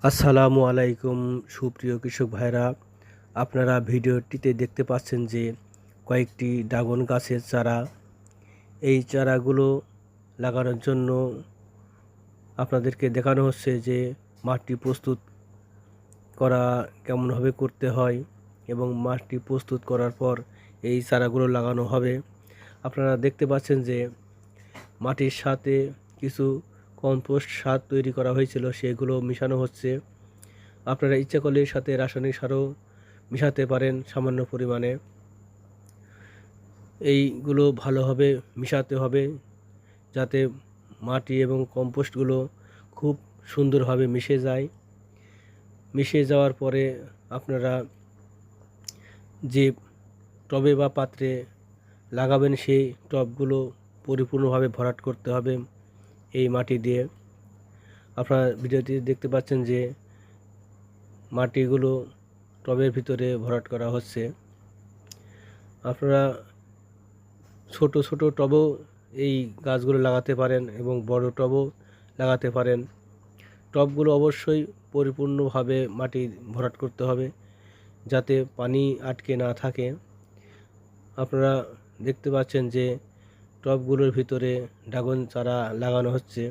আসসালামু আলাইকুম সুপ্রিয় কৃষক ভাইরা, আপনারা ভিডিওটিতে দেখতে পাচ্ছেন যে কয়েকটি ড্রাগন গাছের চারা। এই চারাগুলো লাগানোর জন্য আপনাদেরকে দেখানো হচ্ছে যে মাটি প্রস্তুত করা কেমনভাবে করতে হয় এবং মাটি প্রস্তুত করার পর এই চারাগুলো লাগানো হবে। আপনারা দেখতে পাচ্ছেন যে মাটির সাথে কিছু কম্পোস্ট সার তৈরি করা হয়েছিল, সেগুলো মিশানো হচ্ছে। আপনারা ইচ্ছা করলে এর সাথে রাসায়নিক সারও মিশাতে পারেন সামান্য পরিমাণে। এইগুলো ভালোভাবে মিশাতে হবে যাতে মাটি এবং কম্পোস্টগুলো খুব সুন্দরভাবে মিশে যায়। মিশে যাওয়ার পরে আপনারা যে টবে বা পাত্রে লাগাবেন সেই টবগুলো পরিপূর্ণভাবে ভরাট করতে হবে এই মাটি দিয়ে। আপনারা ভিডিওটি দেখতে পাচ্ছেন যে মাটিগুলো টবের ভিতরে ভরাট করা হচ্ছে। আপনারা ছোট ছোট টবও এই গাছগুলো লাগাতে পারেন এবং বড় টবও লাগাতে পারেন। টবগুলো অবশ্যই পরিপূর্ণভাবে মাটি ভরাট করতে হবে যাতে পানি আটকে না থাকে। আপনারা দেখতে পাচ্ছেন যে টবগুলোর ভিতরে ড্রাগন চারা লাগানো হচ্ছে।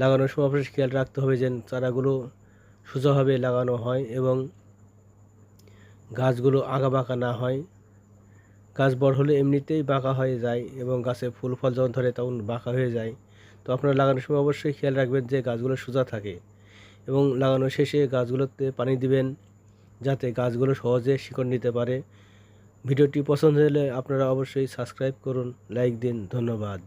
লাগানোর সময় আপনার খেয়াল রাখতে হবে যেন চারাগুলো সোজাভাবে লাগানো হয় এবং গাছগুলো আঁকাবাঁকা না হয়। গাছ বড় হলে এমনিতেই বাঁকা হয়ে যায় এবং গাছে ফুল ফল যখন ধরে তখন বাঁকা হয়ে যায়। তো আপনারা লাগানোর সময় অবশ্যই খেয়াল রাখবেন যে গাছগুলো সোজা থাকে এবং লাগানোর শেষে গাছগুলোতে পানি দিবেন যাতে গাছগুলো সহজে শিকড় নিতে পারে। ভিডিওটি পছন্দ হলে আপনারা অবশ্যই সাবস্ক্রাইব করুন, লাইক দিন। ধন্যবাদ।